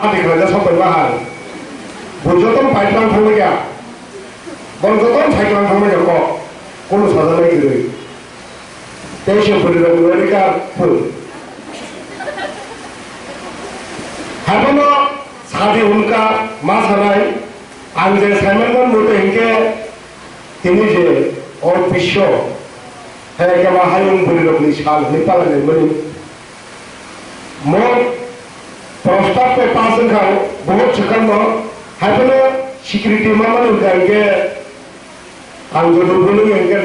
아직까지 선배가 본조동 발전 통역이야. 본조동 발전 통역이고 꼴로 사전에 그들 대신 부리는 거니까 그 하루는 사대 운까 마사나이 안제 살면은 못된 게 데미지 오피쇼 해가마 하용 부리는 그 시간 밑바닥에 머리 뭐 프로스타트 파슨 가고 뭐 측한 뭐 하루는 시큐리티 마마는 그게 안저도 부르는 게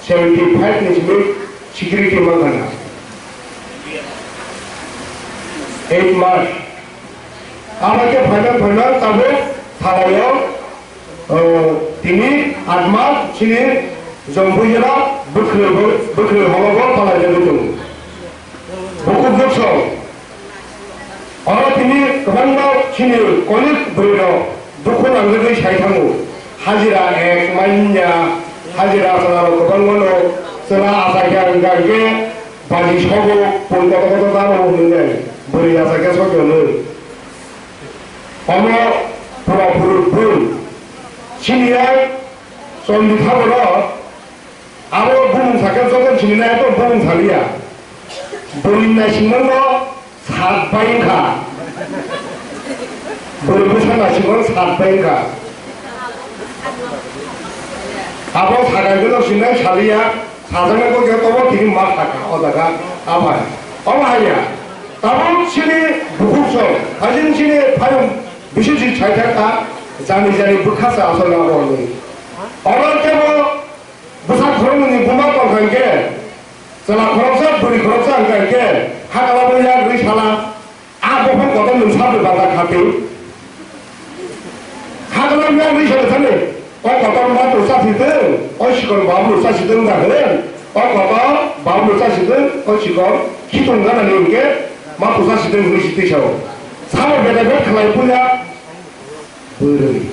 1975년쯤에 시큐리티 마마나 8 March 아마게 발견 따고 살아요 팀이 아마 지금 정부이라 부클 하고 발라내는 복국적성 어느 팀이 그만도 지금 권익 부리러 두콘 안그들 샤이탕우 하지라 액마인냐 하지라 서나로 그만고로 서나 아사기한가 이게 바지 서고 본다고도 다루는데 머리 아사기 속여는 어머 불 신이랑 쏜듯하고로 아무 부흥사건 속은 신이랑 또 부흥살이야 본인나 신는 거 사바인가 본인부 산나신 사바인가 아버 사간들 신는 살이야 사장을 거기가 또 기름 막 닦아 아파요 어마하냐 다음 신이 부국성 가진 신이 파용 무실지 잘 될까 자미자리 북한서 아설라고 하는 어릴 때뭐 무사 그러는 부막과 관계 저나 그렇사 불이 그렇사 안 갈게 하가라보냐 그리 살아 아보판 거든 사들 받아 가비 하가라보냐 그리 살았더니 거든 마음을 싸시든 어시건 마음을 싸시든 가는 거든 마음을 싸시든 어시건 희동가는 게 마음을 싸시든 그리 시드셔 사업에다가 그날 보냐 버르리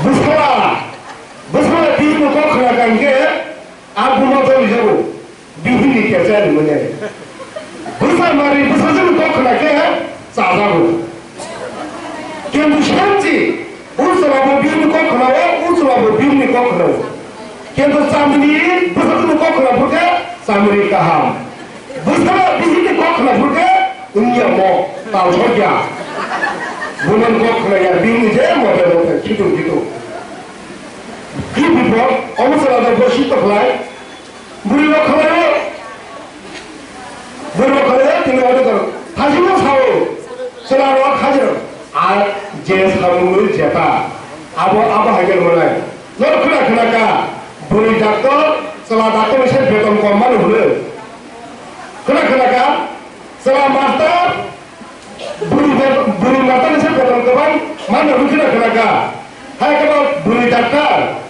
무사라 비는 꼭 그나간 게 아부마도 이제고 비hin이 깨져야 뭐냐 무사 말이 무사는 꼭 그나게 싸자고 걔도 현지 울서라고 비는 꼭 그나와 울서라고 비는 꼭 그나와 걔도 쌈이 무사는 꼭 그나 볼게 쌈이 까함 무사라 비hin이 꼭 그나 볼게 응야 뭐 따오셔야 문은 꼭 그나야 비는제 뭐대로 기도 기쁘고 어무서라도 뭐 시떡라이 물로 가요 등에 어디서 다시는 사오 서라로 가지러 제 사무를 제다 아버 하게 몰라요 너 그나가 불이 잡고 서라 닦고 셀패던 것만 흐르 그나가 서라 마스터 불이 맞다는 셀패던 것만 만나면 그나가 하여간 불이 잡고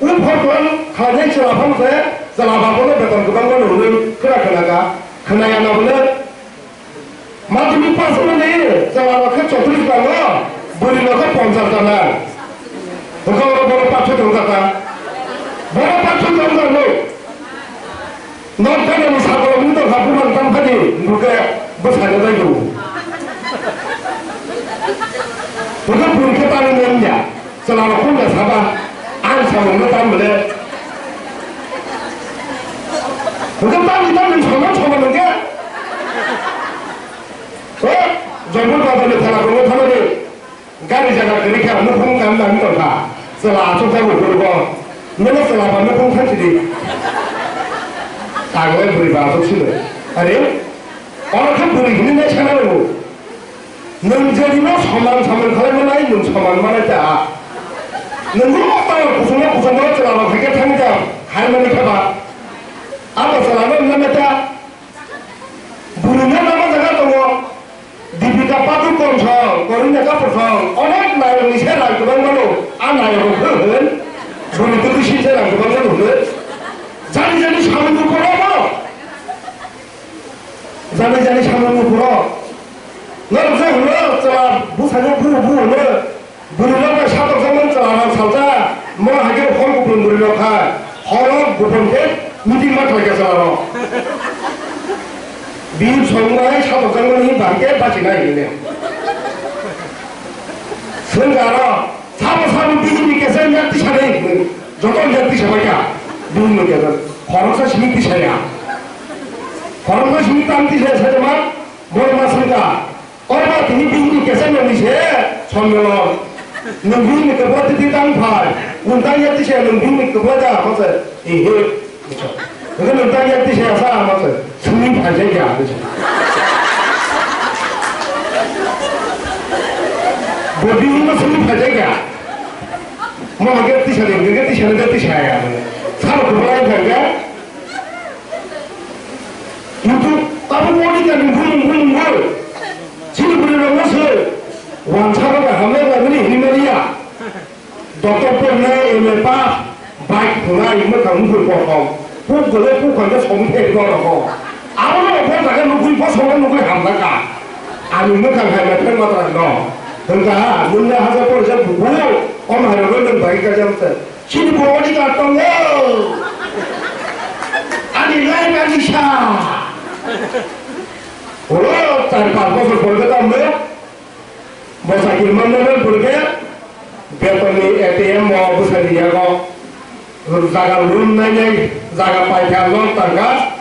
우포는 가내처럼 하면서 살아봐보는 배던 그런 걸 오늘 그나가 그나야 나보는 마지막 파스는 살아봐 그 조들이 가고 불이 넣어서 범사잖아 그거 뭐로 빠져 들어갔다 뭐로 빠져 들어갔노 너 때문에 사고로 문도 가보면 깜빡이 누가 뭐 사려다 이거 그거 불이 따는 거냐 살아봐 혼자 사봐 안 사면 너 따면 그거 따면 처먹는 게 전부 받으면 타라고 못하면 가리자가 그렇게 안 놓고 간다는 거다 살아 속하고 그러고 너는 살아봐 놓고 탄지리 당연히 불이 봐서 치네 아니 어느 한 불이 있는데 차나고 능절이나 소만삼을 가려면 아니 능 소만만 했다 능구로 없다고 구성을 들어가고 그게 탕자 할머니 가봐 아빠 사람은 남았다 부르면 남아자가 또 디비가 빠질 건성 거리내가 벌성 어느 나영이 세랑 그런 걸로 안 나영은 흔 소리 듣고 신세랑 그런 걸로 흔 자리자리 샤문을 보라고 자리자리 샤문을 보라 너 무슨 흘러 저 무사냐 부는 물러가 샤독성은 저랑 살자 뭐 하기로 헐고불 물러가 허락 부분데 미팅만 걸겠어 미국 정부의 사법장관이 밖에 빠지나 있네요. 선가로 사법 미국님께서 약티샤네 저도 약티샤봐야 미국님께서 거로서 시민티샤야 거로서 시민땀 티샤야 사지만 뭘 맞습니까? 얼마 뒤에 미국님께서 명리세 선명은 능비님께 버티디 땅팔 운땅 약티샤야 능비님께 버자 하면서 이해 그렇죠. 그거 능땅 약티샤야 하면서 승민 발전이야 그렇죠. 뭐 미국은 승민 발전이야 뭐 하게 뜻이야 그게 뜻이야 사로 그만한 거야 유튜브 따로 모니까 뭘 지금 그러는 것을 왕차가 하면 그니 힘이야 독도권에 에메파 바이크 통화 이거 강물 보고 그래 그거 성패 이거라고 아무나 보다가 누구 벗어나 누구 한다가 아니면 강하면 편마다 너 그러니까 문제 하자 버리자 보고 엄마는 그런 바기까지 하면서 지금 어디가 떴네 아니 내가 니샤 오늘 짧은 것을 보여줬다 뭐야 뭐 사길 만나면 그렇게 배터리 ATM 뭐 무슨 이야고 자가 룸내냐 자가 파이카 놓다가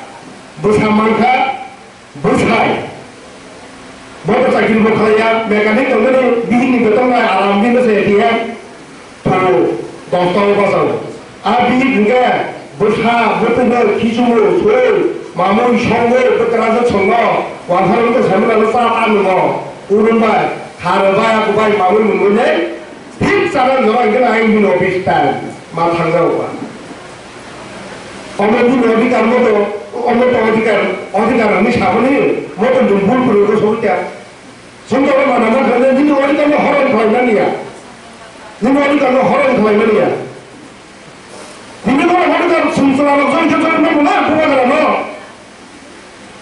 무사만카 무사이 뭐가 자기를 못하냐 메카닉 때문에 비행기 같은 거 알아보면서 ATM 바로 동동 가서 아 비행기가 무사 무슨 기준으로 소일 마무리 형을 그때라서 청거 왕사람도 잘못하면 싸다는 거 오른발 가르바야 구바이 마무리 문문에 힙사는 너가 이건 아이는 비슷한 마탕가오가 어머니 어디 가는 것도 어머니 어디 가는 샤브니 뭐든 좀 물 뿌리고 속을 때 성적을 만나면 그런데 니는 어디 가면 허락이 더 있느냐 니는 어디 가면 허락이 더 있느냐 니는 어디 가면 숨소라고 성적을 만나면 뭐가 그러면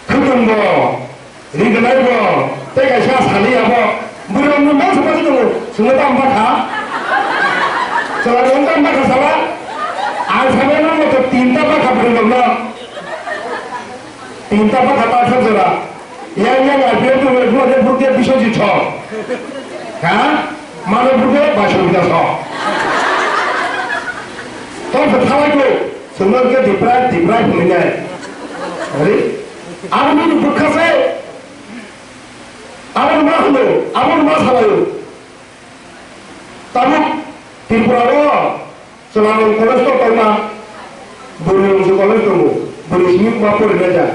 그건 뭐 리그나이버 때가 샤 살이야 뭐 물에 없는 맛을 가지고 승어도 안 받아 저가 용감 받아 살아 안 사면은 뭐또 띵따바 가버린 건가 띵따바 갖다 쳐줘라 양양 알피에도 왜 그거 부르게 비셔지 쳐 가? 마늘 부르게 마셔보자서 또 타와이고 승어가 디프라이 보느냐 어디? 아무리 북하세 아무리 마하노 아무리 마사와요 따로 tirpuraro selalu kolestor karena belum sekolestor belum semik mampu belajar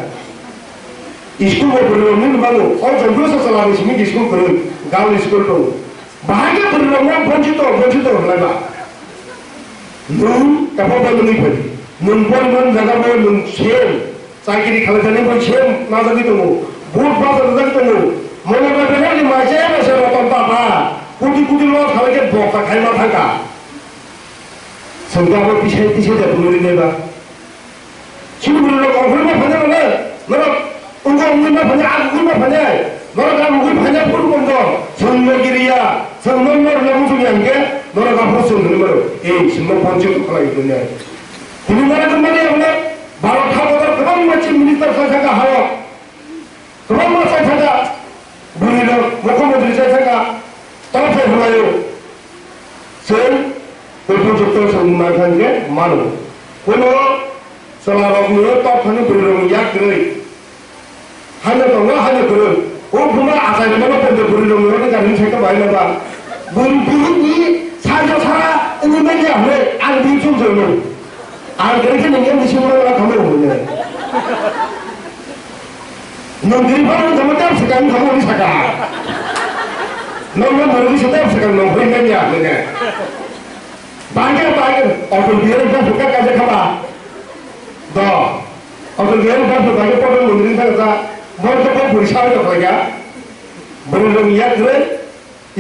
iskul belum ini baru orang jauh selalu semik iskul belum gaul iskul tu bahagia belum boncito lagi nun kapal belum ikut nun pun jaga pun nun siem saya kiri kalau jadi pun siem nada gitu buat pasal nada gitu mau berapa ni macam saya nonton apa कुटी लो खाले के बोका खाई ना थाका संगावर पीछे बुरी ने बा चिन बुरी लोग ऑफर में फंसे वाले मेरा उनको उंगली में फंसे आग उंगली में फंसे मेरा काम उंगली फंसे पूरी बंदो संगोगिरिया संगोगिर लोगों से यांगे मेरा काम हो सुन मेरे संगो पंचे तो खाला इतने ini मेरा कम्पनी अपने भारत खाबर कम मच्छी मिनिस्टर साझा का हारो कम मच्छी साझा बुरी लोग मुख्यमंत्री साझा का तरफे हुआयो sen berpojok semakan ke malu kono selalu dia top hanya berlong yak geri hanya tengah hanya geri oh cuma asal mana pun berlong orang kan saya ke bayi apa berlong ni saja sara ini macam apa angin cuma angin kan yang mesti orang kamu punya nanti baru kamu tak sekarang kamu ni sekarang normal मर्जी से तो उसका नौकरी में नहीं आते हैं बांगे और तो बियर का फुका कैसे खबा दो और तो बियर का फुका के पड़े मंदिर से ऐसा बहुत तो कोई पुरुषा हो जाता है बड़े लोग याद करे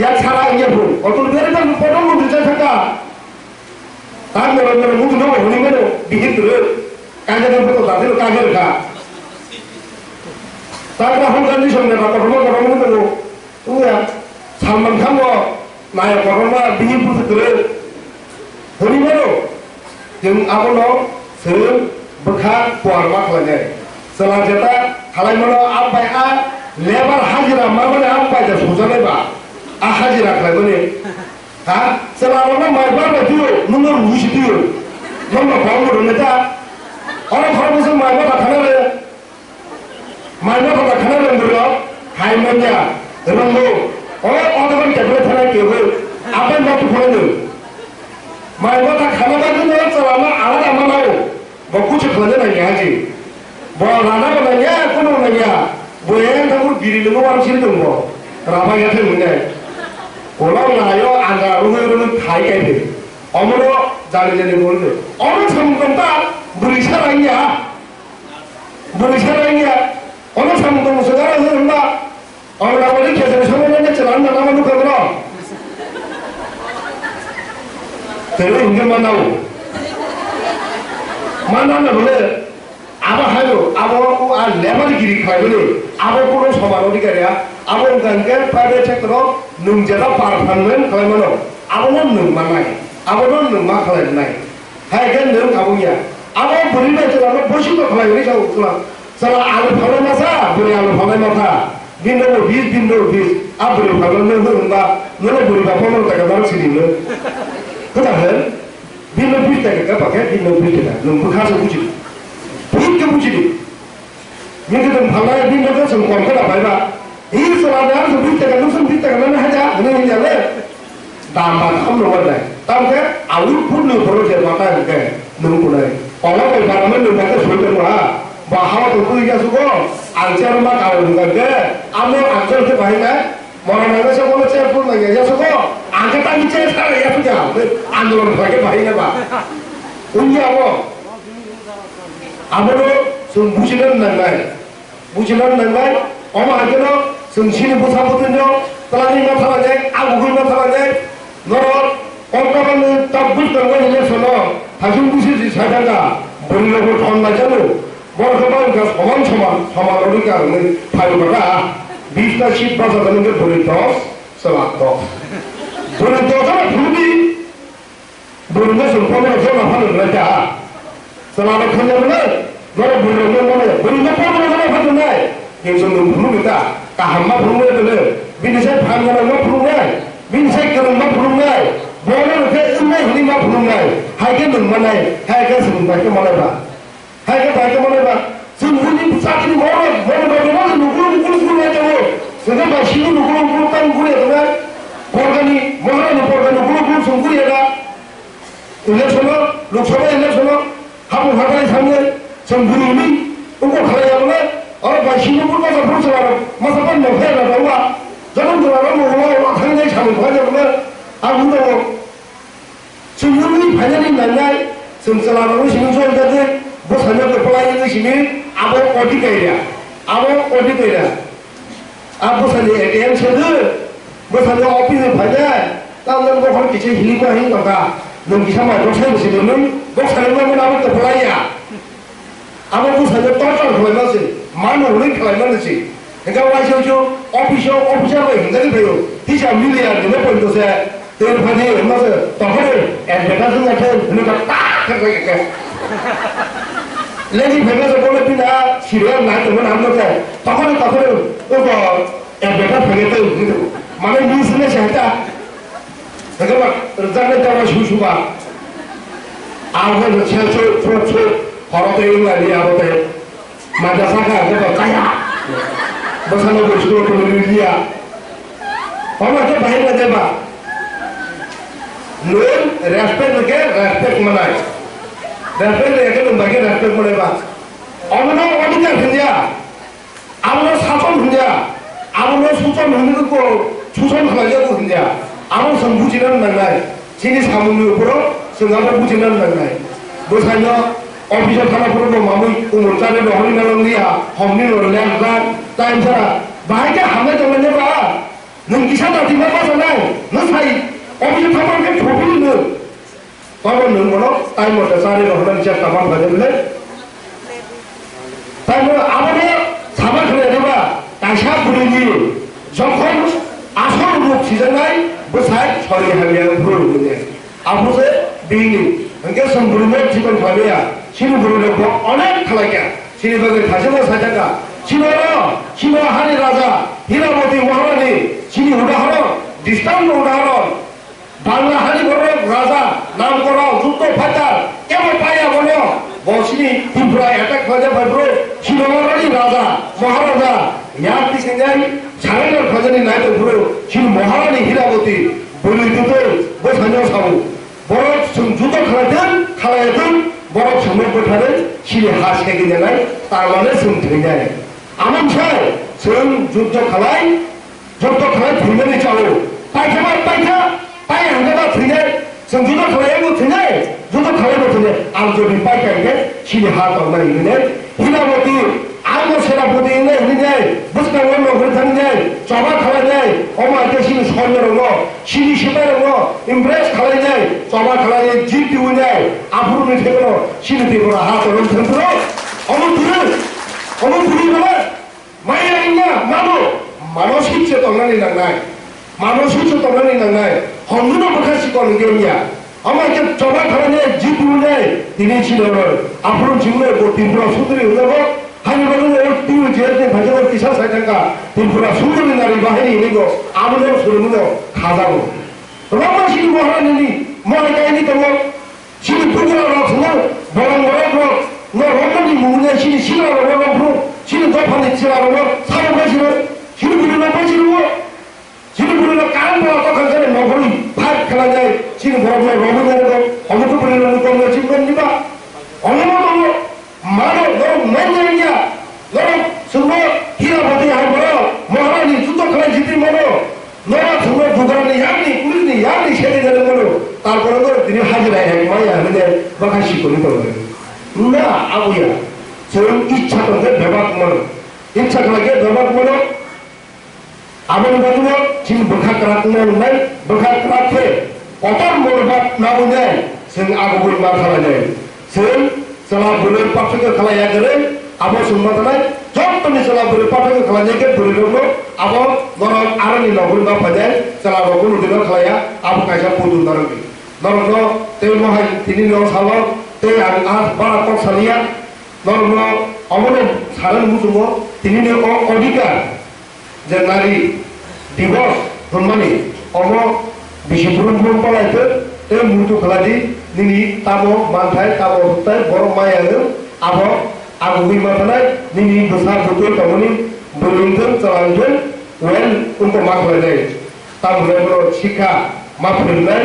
याद सारा ये फुल और तो बियर का पड़े मंदिर से ऐसा ताकि मेरे मुझे ना होने में बिहित रहे कैसे करते तो दादी लोग कैसे रखा ताकि हम करनी समझे ना तो हम करोगे तो तू यार salman kamu naik corona bihipu segera hari baru yang aku no se berkat keluarga lagi selanjutnya खालामनो आबाय आ लेबार हाजिरा माने आबाय दा सजानायबा आ हाजिरा खालामनो हा सोलाबना माइबा बादियो नोङो रुसिदियो नोङो बावनो दा अरे खरबसो माइबा खानाले माइबा खानाले बुरो हायमन्या रंगो अरे अदबन टेबले थाना केबो आबाय मा फुखानो माइबा खानाबा नोङो सोलाबना आलादा मानाव बकुच खालामनो नाया जी राना बनाया कोनो नाया बयें थांगो बिरिनो बांसिन दङ राबाया थैमोननाय ओलाव लायो आंगा रुङै थाइ गायदो अमरो जानि बोलदो अमरो सामगन्ता बुरिसारायनिया अमरो सामगन सगारा होनबा अमरा बादि केजन सामने चलान नामा नुखगरो तेरे हिंगे मानाव मानाना बोले आबा हायो आबो आ लेबार गिरि खायबोले आबो कोनो समान अधिकारिया आबो गांगे प्राइवेट सेक्टराव नोंजेरा पारफारमेन्ट खालामनो आबो नों मानाय आबो नों मा खालामनाय हायगोन नों आबोया आबो बोरिना चलानो बसिबो खालामनो जाव चला आलु फालाय मासा बोरि आलु फालाय माथा बिनो 20 आ बोरि फालायनो होनबा नों बोरि बाफानो ताका दार सिरिनो खोनादों बिनो 20 ताका पाके बिनो 20 ताका नों बुखासो बुजि बुजि बुजि मिनगे जों फालाय बिनो जों कमखौ लाबायबा इ सलाना जों 20 ताका नों 20 ताका नों हाजा नों हियाले दाम बा खम नङालाय तामके आलु फुननो फरो जे माता के नों कोनाय अला बाय बारामोन नों माके सयदों मा बाहावा तो कुइया सुगो आंचर मा गाव नंगे आमो आंचर के बायना मराना से बोले से फुन लगे या सुगो आंके ता नीचे सारे या सुजा आंदोलन भागे बायना बा उन्या वो आमरो जों बुजिनो नांबाय अमा हागेनो जों सिनि बुथाबुथनो तलानि मा थालाङै आगुगुल मा थालाङै नर अंकाबानो ताबुल दंबाय ने सनो थाजुं बुसि जि सायदागा बरिनो थनना जानो बरखबां गा समान अधिकारनो फायबागा 20 ता सीट बासा दनगे बरि 10 सला 10 बरि 10 ता फुबि बरिनो संफानो जमा फानो लाजा सला खनजोबनो नर बरिनो मने बरिनो फानो जमा फाननाय जों फुलुंगा गाहाममा फुलुंनो बिनिसाय फानगोन मा फुलुंनाय बिनिसाय गोरों मा फुलुंनाय बनो के इन्नाय हनि मा फुलुंनाय हायगे नोंमानाय हायगे जों बायके मालायबा जों हुनि साखि मरे बायके नुगुरु जायो जों बासिनि नुगुरु तान गुरे दङा बरगानि महारानि बरगानि गुरु संगुरिया इलेक्शन लोकसभा इलेक्शन हाबु हागाय थाङो जों गुरुनि उनको खालायाबो और बासिनि बुरगा जाफोर चलारो मासाबा नफेरा दावा जन जलारो न'आव थांनाय सामखौ जाबो आं दङ जोंनि फाइनालि नांनाय जों चलारो सिं जल जादे बसानो गपलाय सिनि आबो अधिकारिया आ बसानि एटीएम सेदो बसानि ऑफिस फायनाय तांगन गफर किसे हिलिबा हिं बागा नों किसा माइरो साइबसे नों बसानो मा आबो गपलाया आबो बसानो टर्चर खालामनासै मान हरै खालामनासै हेंगा वाइसो ऑफिसर हिंगानि फैयो हिसाब मिलिया दिने पइन्टसे तेर फानि हमनासो तखरे एडभार्टाइजिं जाथे नों ता करके लेकिन फेमस बोले बिना सीरियल ना तो हम लोग है तखरे वो एडभार्टाइज फगेते माने न्यूज़ में चाहता हेंगा जाने जावा सुसुबा आवे छेछो छोछो हरते इंगाली आवते मादासा का तो काया बसानो बसुरो को लिया हम तो भाई ना देबा लोग रेस्पेक्ट मनाय रेस्पेक्ट लेके लोग बाकी रेस्पेक्ट मनायबा अमनो अधिकार हिंदिया आमनो सासन हिंदिया आमनो सुसन हिंदिको सुसन खालायको हिंदिया आमनो संबुजिनो नांनाय सिनि सामुनि उपरो जोंहाबो बुजिनो नांनाय बसानो ऑफिसर थानाफोरखौ मामै उमरजानो दहनि नांलिया हमनि नरलेंगा टाइम सारा बाहायके हामनाय दंलायबा नों किसा दादिमा बाजानाय नों साइ ऑफिसर थानाफोरखौ थबिनो बाबो नों मोनो टाइम मते सारे रहनानै चेक खालाम फाजोबले टाइम आबने साबा खलेबा कायसा बुरिनि जखन आसल रूप सिजनाय बसाय सरि हालिया बुरुने आबुसे बिनि अंके संबुरुमे जीवन भाबिया सिनि बुरुने अनेक खालायका सिनि बगे थाजोबा साजाका 신화하니 라자 হীরাবতী মহারানী চিনি উদাহরণ দৃষ্টান্ত উদাহরণ বাংলা হানি বড় রাজা নাম করা যুদ্ধ ফাটার কেমন পাইয়া বলো বসিনি ত্রিপুরা অ্যাটাক হয়ে পারবো শিলমহারানী রাজা মহারাজা ইয়ার দিকে যাই সারেন্দ্র খাজানি নাইতে ঘুরো শিল মহারানী হীরাবতী বলি দুটো বোঝানো সাবু বড় যুদ্ধ খালাইতেন বড় সময় বোঝালেন শিলে হাস খেয়ে জানাই তার মানে जों थैनाय आमोनसाय जों जुद्ध खालाय थैनानै चावो पाइखाबा पाइखा पाइ हांगाबा थैनाय जों जुद्ध खालायबो थैनाय जुद्ध खालायबो थैनाय आं जुदि पाइखायगे सिनि हा दावनाय होनो हীরাবতী आंबो सेनापति होननाय बुसनांगो नगर थांनाय जबा खालायनाय अमाके सिनि सैन्य दङ सिनि सिपाय दङ इमप्रेस खालायनाय जबा खालायनाय जिब दिहुननाय आफुरनि थेगनो सिनि थेगनो हा दङ थेंफोराव 어머 부리면 마야 있냐 만원 실제 떠나니 나나이 만원 실제 떠나니 나나이 헌문을 못하실 거는 게 아니야 아마 이렇게 저만 가라네 지부네 니네 지도를 앞으로 지구에 뭐 딘프라 수들이 오다고 하니만은 띄우 지어진 가정을 기사 살자가 딘프라 수들이 날이 바해니 있는 거 아무데나 소리는 거 가자고 그러면 시리 뭐 하느니 뭐 할까 했니 또 시리 부부라고 그냥 뭐라고 너 어머니 무네 시리 싫어하고 그러고 시리 더 반대 싫어하고 사람 가시는 시리 부르는 빠지는 거 시리 부르는 까는 거 어떡한 사람 너구리 팍 갈라져 시리 보라고 러브되는 거 어머니 부르는 거 뭐 지금 겁니까 어머니 말을 너 맨날이야 너는 정말 히라바디 할거라 뭐하니 주떡하는 짓들이 뭐로 너가 정말 누가라니 양니 우리니 양니 세대되는 거로 তারপরে তো তিনি হাজিরা এক মাইয়া মানে বাকাশি করে তো না আবুয়া जों इच्छा दंजे बेबाक मन इच्छा खालागे बेबाक मन आमन बादुआ जिन बखा करातने उन्नाय बखा कराते अतर मोरबात नाउनाय जों आगुबै मा खालायनाय जों सला बुले पाठके खालाया गरे आबो सुमबानाय जत्तनि सला बुले पाठके खालायनायके बुलेनो आबो नरक आरनि नगुल मा फाजाय सला नगुल उदिनो खालाया आबो कायसा पुदु नरगि नरनो ते महाय तिनि न सालो ते आं बारा तो सालिया नरनो अमने सारन मुजुमो तिनि अधिकार जे नारी दिवस हनमानि अम बिसिब्रुम पलायते ते मुतु खालादि निनि ताबो मानथाय ताबो हुताय बर मायानो आबो आगुबै माथानाय निनि गोसा बुतु तमनि बुलिंगन चलांगन वेल उनको मा खालायनाय ताबो बर शिक्षा मा फोरोंनाय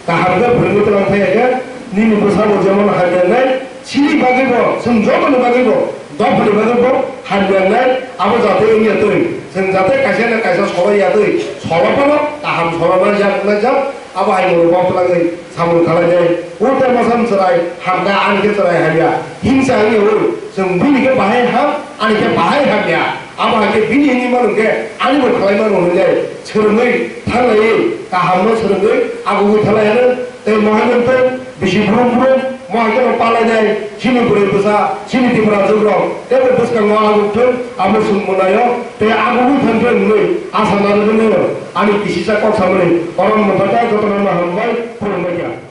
गाहामजों फोरोंनो गोनांथायगे निनि गोसा जेमन हायनाय सिरि बागैबो जों जतनि बागैबो दफनि बागैबो हायनाय आबो जाते इयातै जों जाते कायसा कायसा सबायातै सबाबानो गाहाम सबाबानो जानाय जा आबो हायनो बावलाङै सामोल खालायनाय उल्टा मसान सराय हामदा आनके सराय हाया हिंसा नि हो जों बिनिके बाहाय हा आनके बाहाय हाया आबो हाके बिनि नि मानके आनिबो खालायमान होनले सोरङै थांलायै गाहामनो सोरङै आगुबै थालायानो ते महानन्त बिसिब्रुम महाजन पालायनाय सिनिपुरि बुसा सिनितिफोरा जौग्राव तेबो बुसखांनो आगुथों आमोसुं मोनायो ते आगुबै थांथों आसा नारगोनो आनि किसिसा कक्सामनि अरन मथाय जतन हामबाय फोरोंबाय